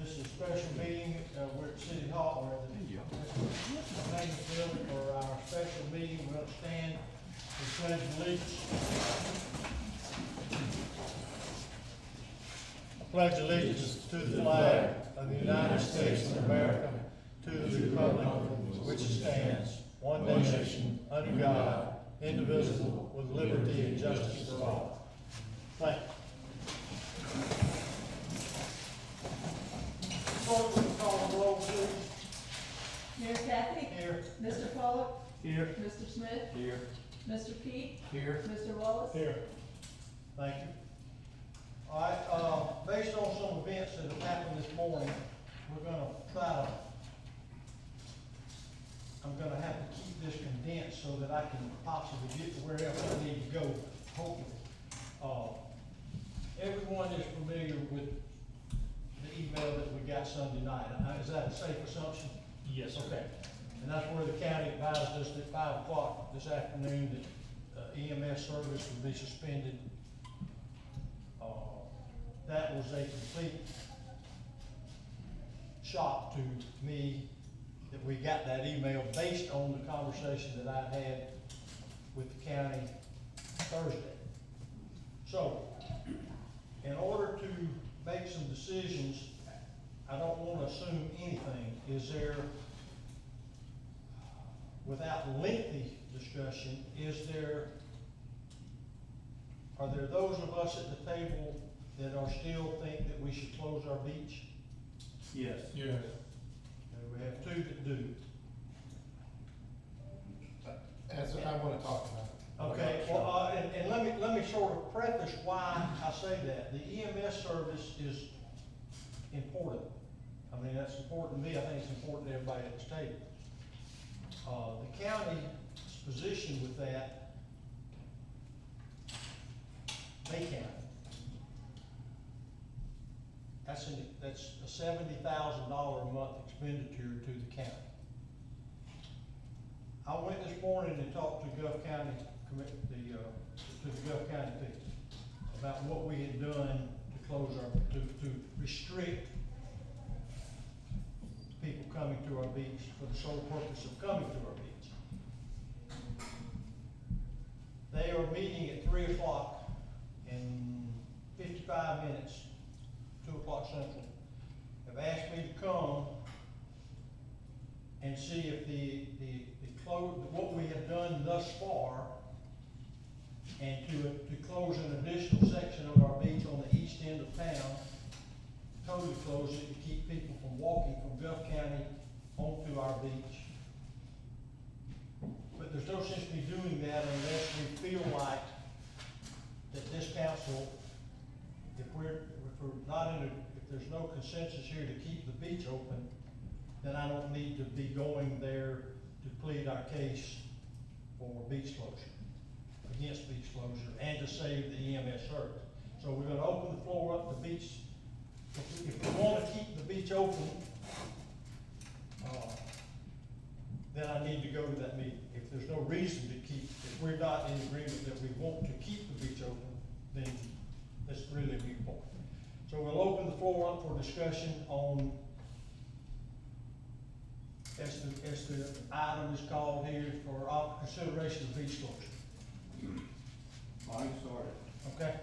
This is a special meeting, we're at City Hall, we're at the main building for our special meeting. We'll stand and pledge allegiance. I pledge allegiance to the flag of the United States of America, to the republic for which it stands, one nation, under God, indivisible, with liberty and justice for all. Thank you. Clerk, will you call the roll, please? Mayor Kathy? Here. Mr. Pollock? Here. Mr. Smith? Here. Mr. Peak? Here. Mr. Wallace? Here. Thank you. All right, based on some events that have happened this morning, we're gonna I'm gonna have to keep this condensed so that I can possibly get to where else I need to go, hopefully. Everyone is familiar with the email that we got Sunday night. Is that a safe assumption? Yes, sir. Okay, and that's where the county advised us at 5 o'clock this afternoon that EMS service would be suspended. That was a complete shock to me that we got that email based on the conversation that I had with the county Thursday. So, in order to make some decisions, I don't want to assume anything. Is there, without lengthy discussion, are there those of us at the table that are still think that we should close our beach? Yes. Yes. We have two that do. As I wanna talk about it. Okay, well, and let me sort of preface why I say that. The EMS service is important. I mean, that's important to me, I think it's important to everybody at this table. The county's position with that, Bay County, that's a $70,000 a month expenditure to the county. I went this morning and talked to Gulf County, to the Gulf County people about what we had done to close to restrict people coming to our beach for the sole purpose of coming to our beach. They are meeting at 3 o'clock in 55 minutes, 2 o'clock Central. Have asked me to come and see if what we have done thus far, and to close an additional section of our beach on the east end of town, totally close it to keep people from walking from Gulf County onto our beach. But there's no sense in me doing that unless we feel like that this council, if there's no consensus here to keep the beach open, then I don't need to be going there to plead our case for beach closure, against beach closure, and to save the EMS service. So we're gonna open the floor up to beach. If we wanna keep the beach open, then I need to go to that meeting. If there's no reason to if we're not in agreement that we want to keep the beach open, then that's really a big point. So we'll open the floor up for discussion on, as the item is called here, for consideration of beach closure. I'm sorry. Okay?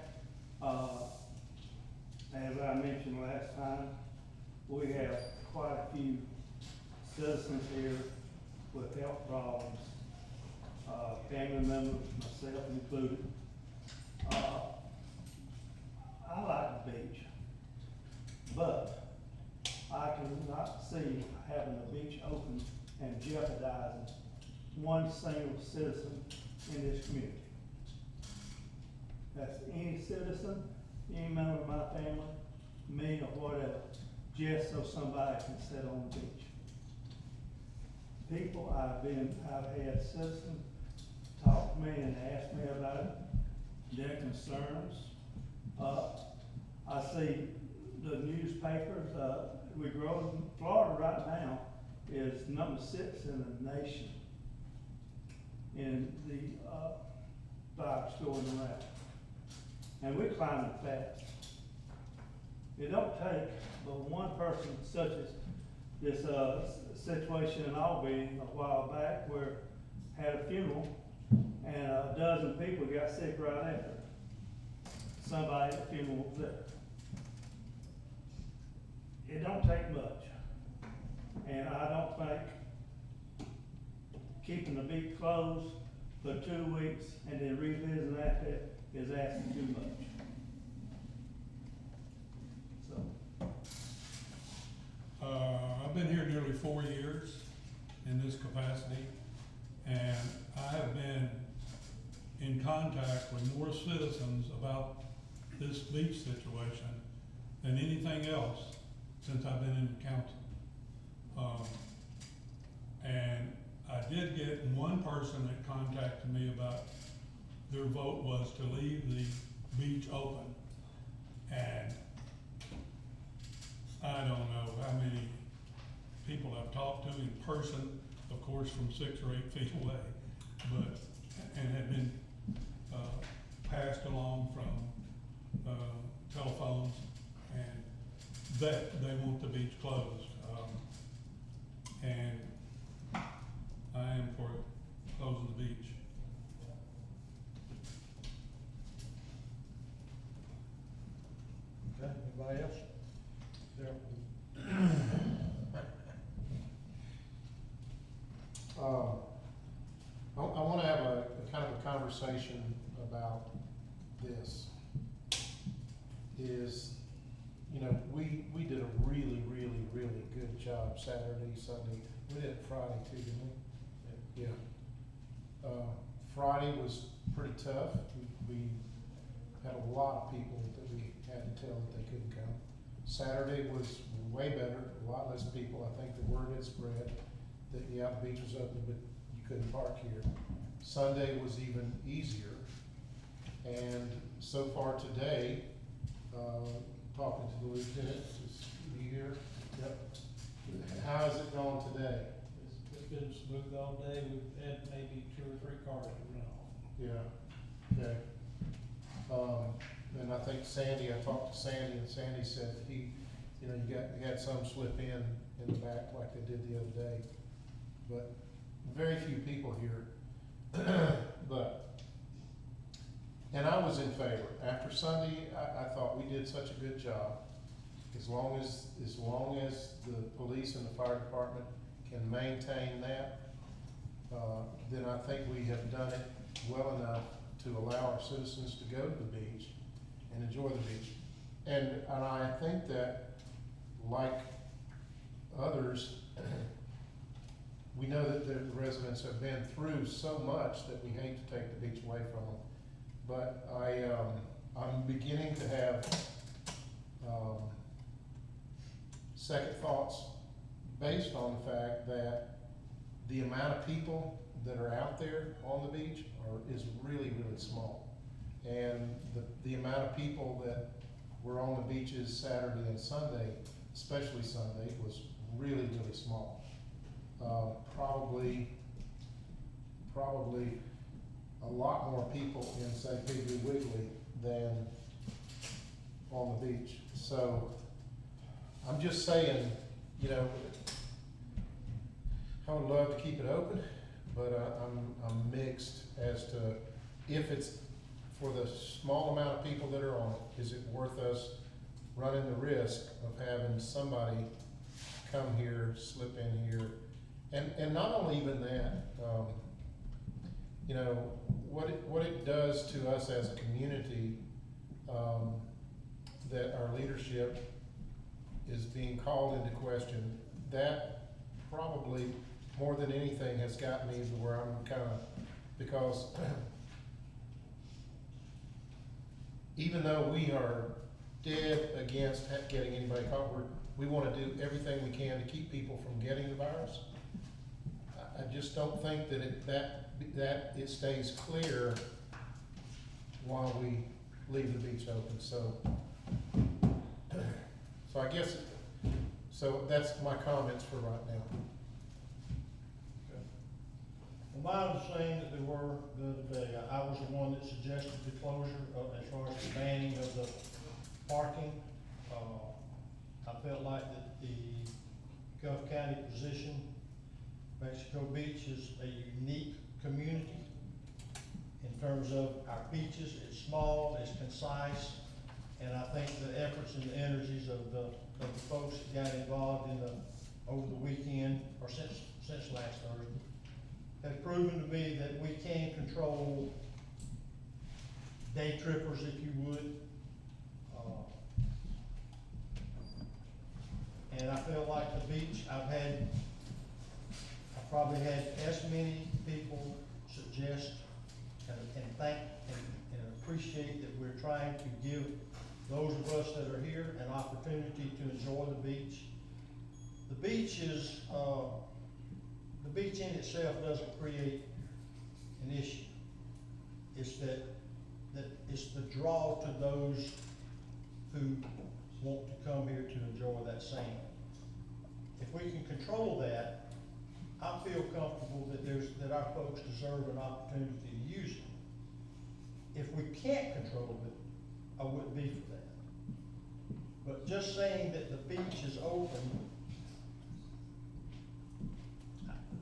As I mentioned last time, we have quite a few citizens here with health problems, family members, myself included. I like the beach, but I cannot see having the beach open and jeopardizing one single citizen in this community. That's any citizen, any member of my family, me or whatever, just so somebody can sit on the beach. People I've had citizens talk to me and ask me about it, their concerns. I see the newspapers, we grow in Florida right now is number 6 in the nation in the virus going around. And we're climbing fast. It don't take but one person such as this, situation in Albany a while back where had a funeral and a dozen people got sick right after. Somebody at the funeral was there. It don't take much. And I don't think keeping the beach closed for 2 weeks and then revisiting after is asking too much. So, I've been here nearly 4 years in this capacity, and I have been in contact with more citizens about this beach situation than anything else since I've been in council. And I did get one person that contacted me about their vote was to leave the beach open. And I don't know how many people I've talked to in person, of course, from 6 or 8 feet away, but, and had been, passed along from, telephones, and that they want the beach closed. And I am for closing the beach. Okay, anybody else? There. I wanna have a kind of a conversation about this. You know, we did a really good job Saturday, Sunday. We did it Friday too, didn't we? Yeah. Friday was pretty tough. We had a lot of people that we had to tell that they couldn't come. Saturday was way better, a lot less people. I think the word had spread that, yeah, the beach was open, but you couldn't park here. Sunday was even easier. And so far today, talking to the lieutenant, is he here? Yep. How has it gone today? It's been smooth all day. We've had maybe 2 or 3 cars that run off. Yeah, okay. And I think Sandy, I talked to Sandy, and Sandy said he, you know, you had some slip in the back like they did the other day. But very few people here. And I was in favor. After Sunday, I thought we did such a good job. As long as the police and the fire department can maintain that, then I think we have done it well enough to allow our citizens to go to the beach and enjoy the beach. And I think that, like others, we know that the residents have been through so much that we hate to take the beach away from them. But I'm beginning to have second thoughts based on the fact that the amount of people that are out there on the beach is really small. And the amount of people that were on the beaches Saturday and Sunday, especially Sunday, was really small. Probably a lot more people in, say, Piggly Wiggly than on the beach. So I'm just saying, you know, I would love to keep it open, but I'm mixed as to if it's for the small amount of people that are on it, is it worth us running the risk of having somebody come here, slip in here, and not only even that, you know, what it does to us as a community, that our leadership is being called into question, that probably more than anything has gotten me to where I'm kind of, because even though we are dead against getting anybody caught, we want to do everything we can to keep people from getting the virus. I just don't think that it stays clear while we leave the beach open. So I guess, so that's my comments for right now. Well, my understanding that they were the other day, I was the one that suggested the closure of, as far as the banning of the parking. I felt like that the Gulf County position, Mexico Beach is a unique community in terms of our beaches. It's small, it's concise, and I think the efforts and the energies of the folks that got involved in over the weekend, or since last Thursday, have proven to me that we can control day trippers, if you would. And I feel like the beach, I've probably had as many people suggest and thank and appreciate that we're trying to give those of us that are here an opportunity to enjoy the beach. The beach is, the beach in itself doesn't create an issue. It's that it's the draw to those who want to come here to enjoy that sand. If we can control that, I feel comfortable that our folks deserve an opportunity to use it. If we can't control it, I wouldn't be for that. But just saying that the beach is open,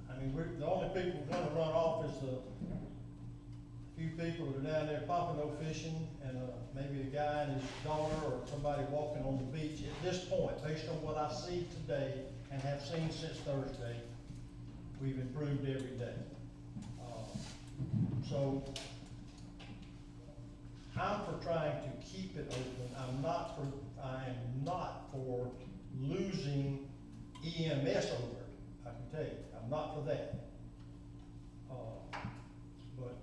I mean, the only people gonna run off is the few people that are down there pompano fishing, and maybe a guy and his daughter, or somebody walking on the beach. At this point, based on what I see today and have seen since Thursday, we've improved every day. So I'm for trying to keep it open. I am not for losing EMS over it, I can tell you. I'm not for that. But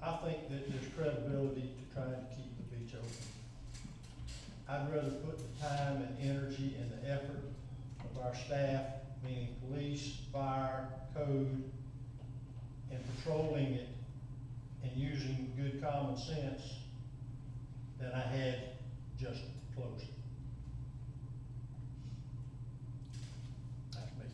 I think that there's credibility to trying to keep the beach open. I'd rather put the time and energy and the effort of our staff, meaning police, fire, code, and patrolling it and using good common sense than I had just closing. That's me.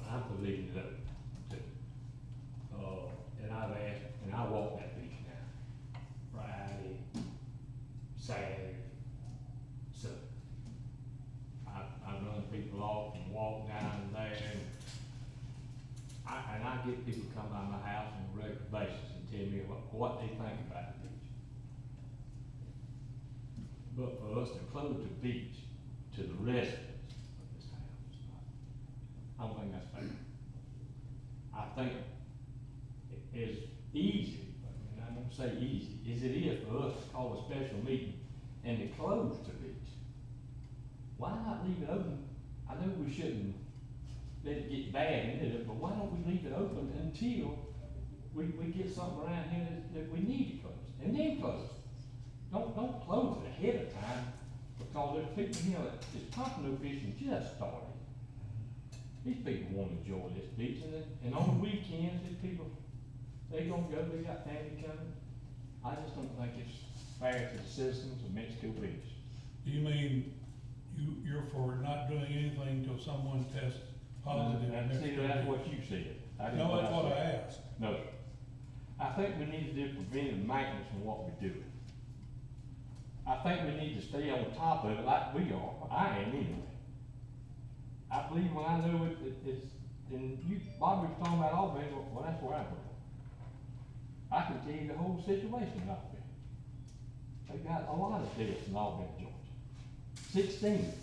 I'm for leaving it open too. And I've asked, and I walk that beach now, Friday, Saturday, Sunday. I run people off and walk down there, and I get people come by my house on a regular basis and tell me what they think about the beach. But for us to close the beach to the residents of this town, I don't think that's fair. I think it is easy, and I don't say easy, as it is for us to call a special meeting and to close the beach. Why not leave it open? I know we shouldn't let it get bad in it, but why don't we leave it open until we get something around here that we need to close, and then close it. Don't close it ahead of time, because there's people here that this pompano fishing just started. These people want to enjoy this beach, and on the weekends, these people, they gonna go, they got family coming. I just don't think it's fair to the citizens of Mexico Beach. Do you mean you're for not doing anything till someone tests positive? And see, that's what you said. No, that's what I asked. No, sir. I think we need to do preventive maintenance on what we're doing. I think we need to stay on top of it like we are. I am anyway. I believe when I know it's, and Bobby was talking about Albany, well, that's where I'm from. I can tell you the whole situation in Albany. They got a lot of deaths in Albany, Georgia. 16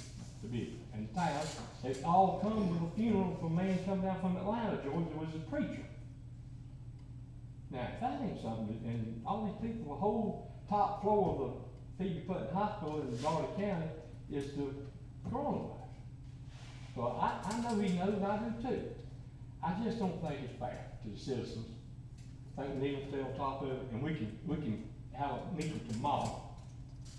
to be, and the town, they all come with a funeral for a man come down from Atlanta, Georgia, was a preacher. Now, if that ain't something, and all these people, the whole top floor of the Phoebe Putnam Hospital in Garner County is the coronavirus. So I know he knows, I do too. I just don't think it's fair to the citizens. I think we need to stay on top of it, and we can have a meeting tomorrow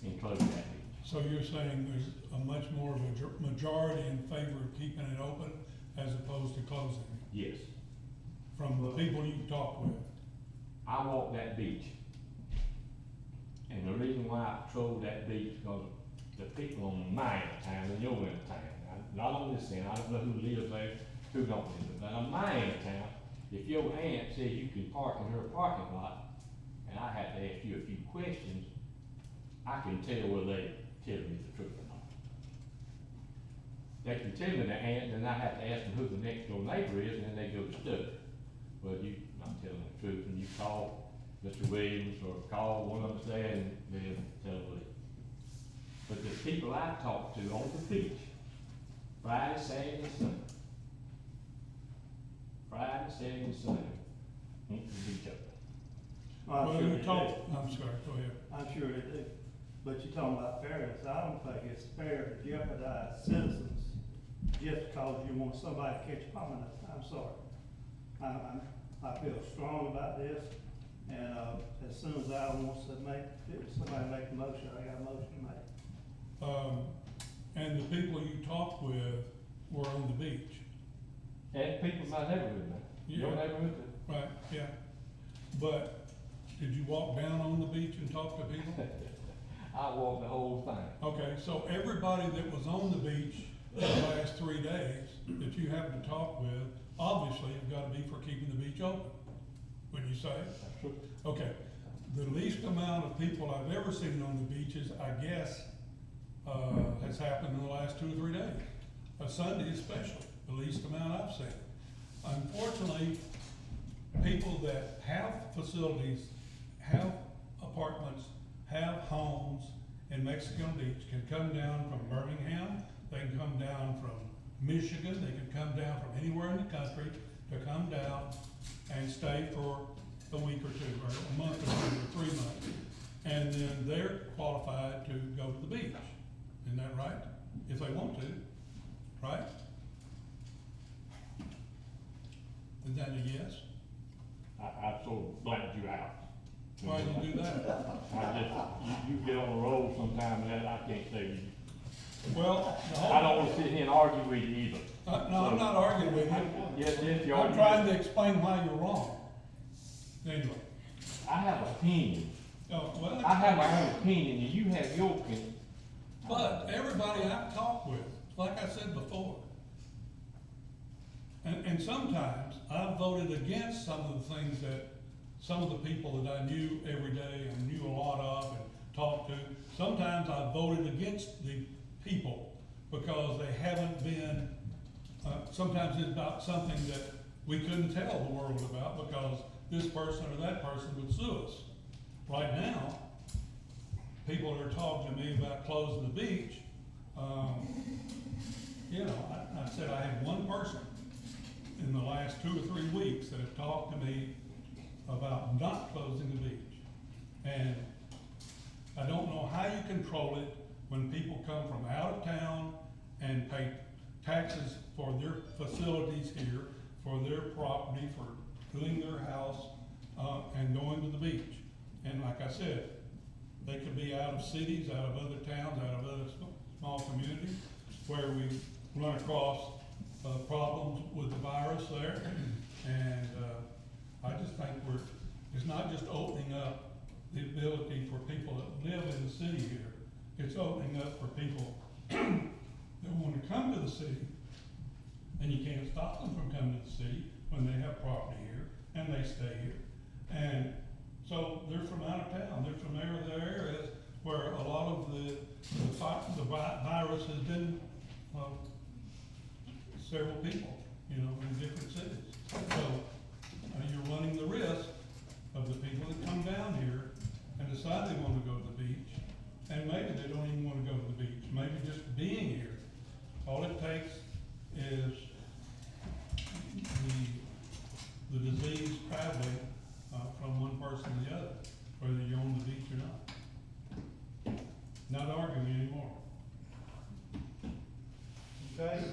and close that meeting. So you're saying there's a much more of a majority in favor of keeping it open as opposed to closing it? Yes. From the people you've talked with? I walk that beach. And the reason why I patrol that beach, because the people on my end of town and your end of town, not on this end, I don't know who lives there, who don't live there, but on my end of town, if your aunt says you can park in her parking lot, and and I had to ask you a few questions, I can tell whether they tell me the truth or not. They can tell me the answer, and I have to ask them who the next door neighbor is, and then they go to study. Well, you not telling the truth, and you call Mr. Williams or call one of us there, and they'll tell the truth. But the people I talked to on the beach, Friday, Saturday, and Sunday, Friday, Saturday, and Sunday, went to the beach open. I'm Well, sure you they talk, do. I'm sorry, go ahead. I'm sure they do. But you're talking about fairness. I don't think it's fair to jeopardize citizens just because you want somebody to catch promenade. I'm sorry. I feel strong about this, and, as soon as I wants to somebody make a motion, I got a motion to make. And the people you talked with were on the beach, And people in my neighborhood, man. Your Yeah. neighborhood, right, yeah. But did you walk down on the beach and talk to people? I walked the whole thing. Okay, so everybody that was on the beach the last 3 days that you happened to talk with, obviously have gotta be for keeping the beach open, wouldn't you say? Okay, the least amount of people I've ever seen on the beaches, I guess, has happened in the last 2 or 3 days. A Sunday especially, the least amount I've seen. Unfortunately, people that have facilities, have apartments, have homes in Mexico Beach can come down from Birmingham, they can come down from Michigan, they can come down from anywhere in the country to come down and stay for a week or two, or a month or 2 or 3 months. And then they're qualified to go to the beach. Isn't that right? If they want to, right? Is that a yes? I sort of blanked you out. Why do you do that? I just, you get on the road sometime, and I can't say you. Well, the I don't whole, wanna sit here and argue with you either. no, I'm not arguing with you. Yes, you I'm are. trying to explain why you're wrong. Anyway, I have an opinion. oh, well, I have my own opinion, and you have your opinion. but everybody I've talked with, like I said before, and sometimes I've voted against some of the things that, some of the people that I knew every day and knew a lot of and talked to, sometimes I voted against the people because they haven't been, sometimes it's about something that we couldn't tell the world about because this person or that person would sue us. Right now, people are talking to me about closing the beach. You know, I said I had one person in the last 2 or 3 weeks that have talked to me about not closing the beach. And I don't know how you control it when people come from out of town and pay taxes for their facilities here, for their property, for doing their house, and going to the beach. And like I said, they could be out of cities, out of other towns, out of other small communities where we run across problems with the virus there. And I just think it's not just opening up the ability for people that live in the city here. It's opening up for people that want to come to the city, and you can't stop them from coming to the city when they have property here and they stay here. And so they're from out of town, they're from areas where a lot of the virus has been, several people, you know, in different cities. So you're running the risk of the people that come down here and decide they want to go to the beach, and maybe they don't even want to go to the beach, maybe just being here. All it takes is the disease traveling from one person to the other, whether you're on the beach or not. Not arguing anymore. Okay,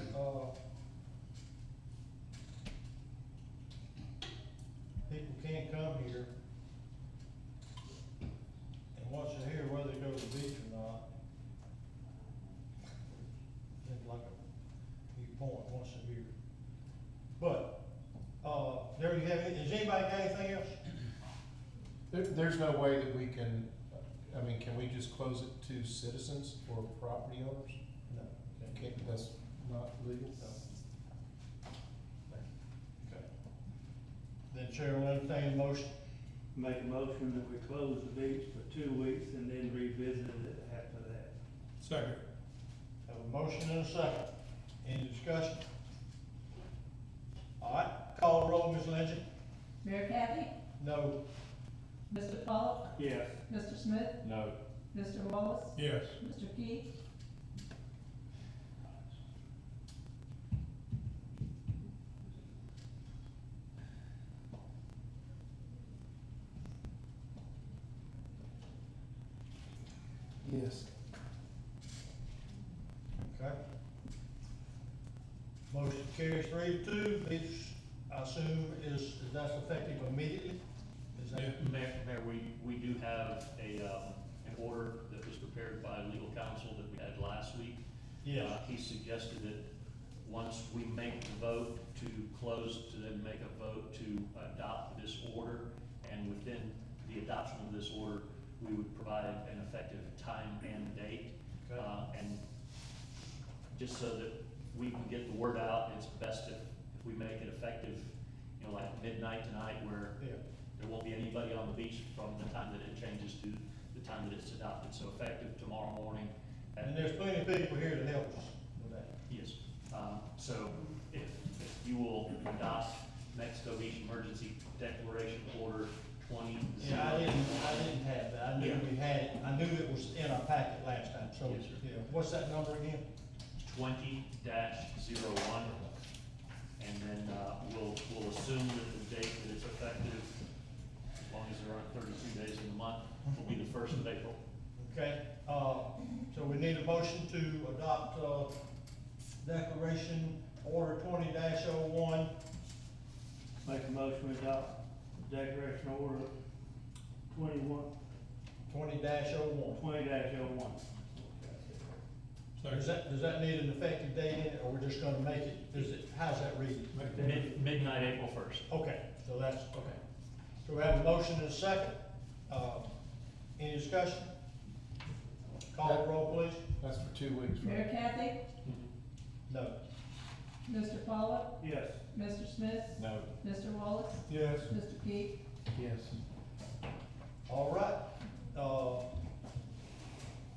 people can't come here, and once they're here, whether they go to the beach or not, seems like a new point once they're here. But, there you have it, has anybody got anything else? There's no way that we can, I mean, can we just close it to citizens or property owners? No. Can't, that's not legal? Okay. Then Chair will entertain a motion. Make a motion that we close the beach for 2 weeks and then revisit it after that. Second. Have a motion and a second. Any discussion? All right, call the roll, Ms. Legend. Mayor Kathy, No. Mr. Pollock, Yes. Mr. Smith, No. Mr. Wallace, Yes. Mr. Peak, Yes. Okay. Motion carries 3-2. This, I assume, is that's effective immediately? Is that? Yeah. Mayor, we do have an order that was prepared by legal counsel that we had last week. Yes. He suggested that once we make the vote to close, to then make a vote to adopt this order, and within the adoption of this order, we would provide an effective time and date. Okay. And just so that we can get the word out, it's best if we make it effective, you know, like midnight tonight, where Yeah. there won't be anybody on the beach from the time that it changes to the time that it's adopted, so effective tomorrow morning. And there's plenty of people here to help us with that. Yes, so if you will adopt Mexico Beach Emergency Declaration Order 20. Yeah, I didn't have that. I knew Yeah. we had it. I knew it was in our packet last time, so, Yes, sir. yeah. What's that number again? 20-01, and then, we'll assume that the date that it's effective, as long as there aren't 32 days in the month, will be the 1st of April. Okay, so we need a motion to adopt, Declaration Order 20-01. Make a motion to adopt Declaration Order 20-01. 20-01. Second. Does that need an effective date in it, or we're just gonna make it, how's that read? Midnight, April 1st. Okay, so that's, okay. So we have a motion and a second. Any discussion? Call the roll, please. That's for 2 weeks, Mayor right? Kathy, No. Mr. Pollock, Yes. Mr. Smith, No. Mr. Wallace, Yes. Mr. Peak, Yes. All right,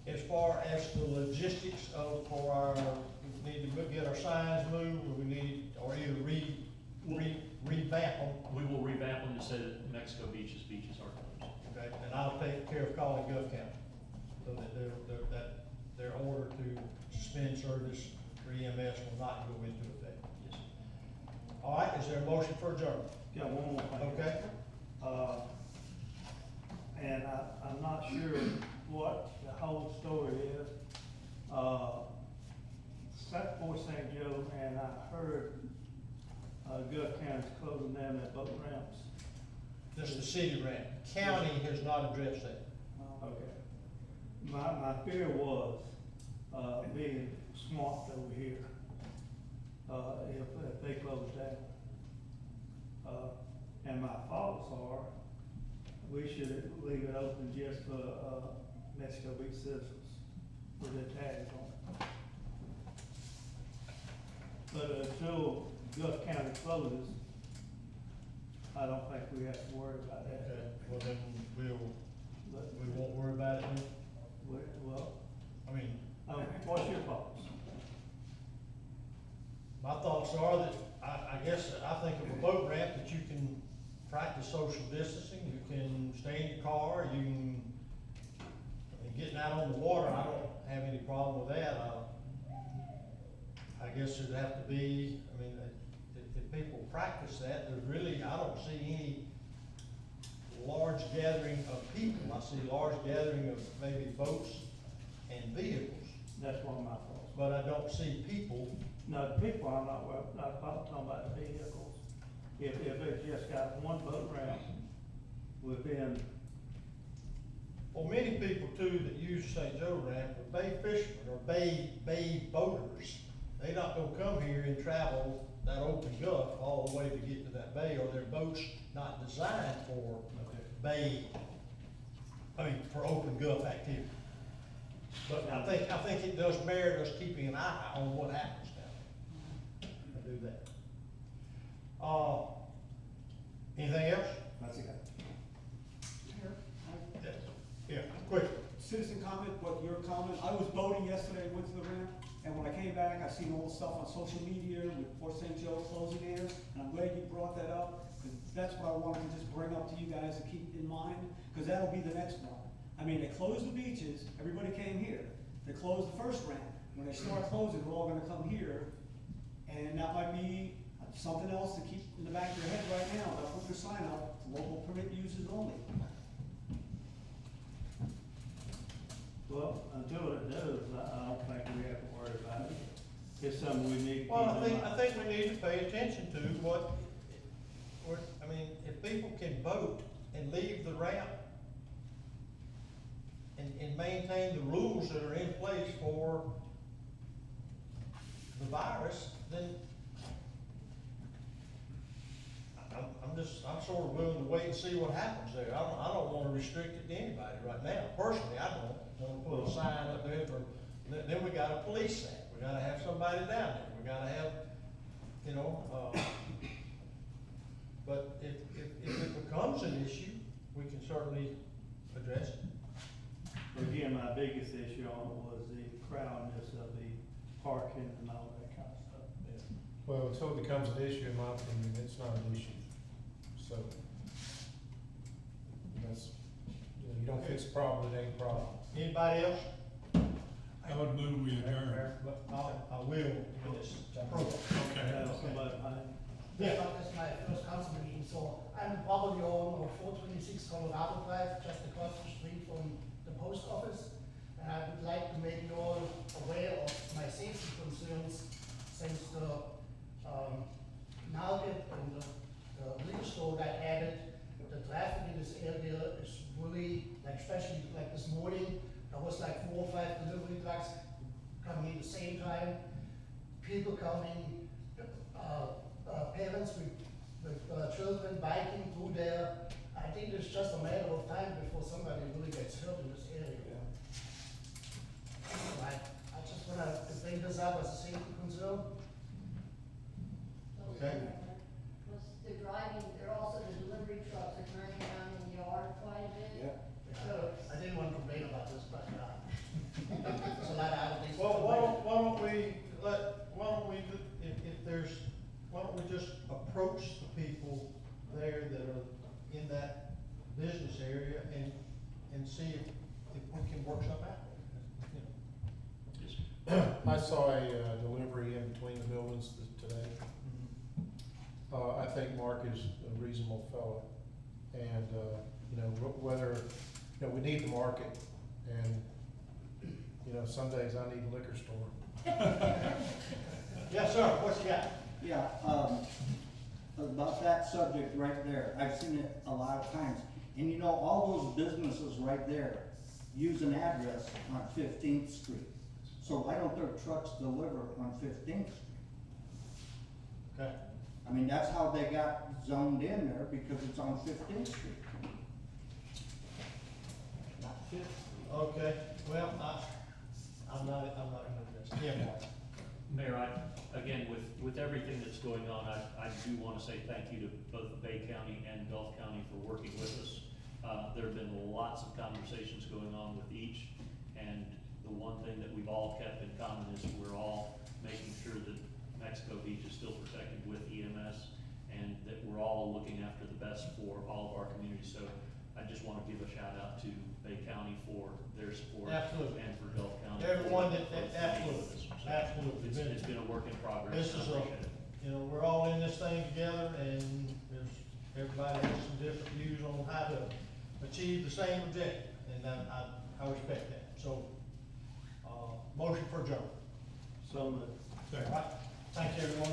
as far as the logistics for our, we need to get our signs moved, or we need, or either revamp them, We will revamp them to say that Mexico Beach's beaches are closed. okay? And I'll take care of calling Gulf County, so that their order to suspend service for EMS will not go into effect. Yes. All right, is there a motion for adjournment? Got one more thing. Okay? And I'm not sure what the whole story is. Fort St. Joe, and I heard, Gulf County's closing down their boat ramps. This is the city ramp. County has not addressed that. Okay. My fear was, being swamped over here, if they close down. And my thoughts are, we should leave it open just for, Mexico Beach citizens with their tags on it. But until Gulf County closes, I don't think we have to worry about Okay, that. well then But, we won't worry about it then? well, I mean, what's your thoughts? my thoughts are that, I guess, I think of a boat ramp that you can practice social distancing, you can stay in your car, you can, getting out on the water, I don't have any problem with that. I guess there'd have to be, I mean, if people practice that, there's really, I don't see any large gathering of people. I see large gathering of maybe boats and vehicles, That's one of my thoughts. but I don't see people. No, the people, I'm not talking about the vehicles. If it's just got one boat ramp within, Well, many people too that use St. Joe ramp are bay fishermen or bay boaters. They not gonna come here and travel that open Gulf all the way to get to that bay, or their boat's not designed for bay, for open Gulf activity. But I think it does merit us keeping an eye on what happens down there. I do that. Anything else? that's it. citizen comment, but your comment, I was boating yesterday, went to the ramp, and when I came back, I seen all the stuff on social media with Port St. Joe closing theirs, and I'm glad you brought that up, because that's what I wanted to just bring up to you guys to keep in mind, because that'll be the next one. I mean, they closed the beaches, everybody came here, they closed the first ramp, when they start closing, they're all gonna come here, and that might be something else to keep in the back of your head right now, they'll put the sign up, local permit uses only. Well, until it does, I don't think we have to worry about it. It's something we need to keep Well, in mind. I think we need to pay attention to I mean, if people can vote and leave the ramp and maintain the rules that are in place for the virus, then I'm sort of willing to wait and see what happens there. I don't wanna restrict it to anybody right now. Personally, I don't wanna put a sign up there for, then we gotta police that. We gotta have somebody down there. We gotta have, but if it becomes an issue, we can certainly address it. Again, my biggest issue on it was the crowdedness of the parking and all that kind of stuff. Well, until it becomes an issue, in my opinion, it's not an issue. So, that's, you don't fix a problem, it ain't a problem. Anybody else? I would move we adjourn. I will when it's approved. Okay. Yeah. That's my first council meeting, so I'm property owner of 426 Colorado Drive, just across the street from the post office. And I would like to make you all aware of my safety concerns since the market and the liquor store got added. The traffic in this area is really, like especially like this morning, there was like 4 or 5 delivery trucks coming in the same time. People coming, parents with children biking through there. I think it's just a matter of time before somebody really gets hurt in this area. I just wanna bring this up as a safety concern. Okay. Was the driving, there are also the delivery trucks are turning around in the yard quite a bit. I didn't want to complain about this, but, there's a lot of other things. Well, why don't we, why don't we just approach the people there that are in that business area and see if we can work something out. I saw a delivery in between the buildings today. I think Mark is a reasonable fellow, and, whether, we need the market, and, some days I need a liquor store. Yes, sir, what you got? Yeah, about that subject right there, I've seen it a lot of times. And all those businesses right there use an address on 15th Street. So why don't their trucks deliver on 15th Street? Okay. I mean, that's how they got zoned in there, because it's on 15th Street. Not 5th Street. Okay, well, I'm not gonna address it. Yeah, Mark. Mayor, again, with everything that's going on, I do want to say thank you to both Bay County and Gulf County for working with us. There have been lots of conversations going on with each, and the one thing that we've all kept in common is we're all making sure that Mexico Beach is still protected with EMS, and that we're all looking after the best for all of our communities. So I just want to give a shout out to Bay County for their support. Absolutely. And for Gulf County. Everyone for absolutely. So Absolutely. It's been a work in progress. This is and I appreciate it. we're all in this thing together, and everybody has some different views on how to achieve the same objective, and I respect that. So, motion for adjournment. So, All right, thank you, everyone.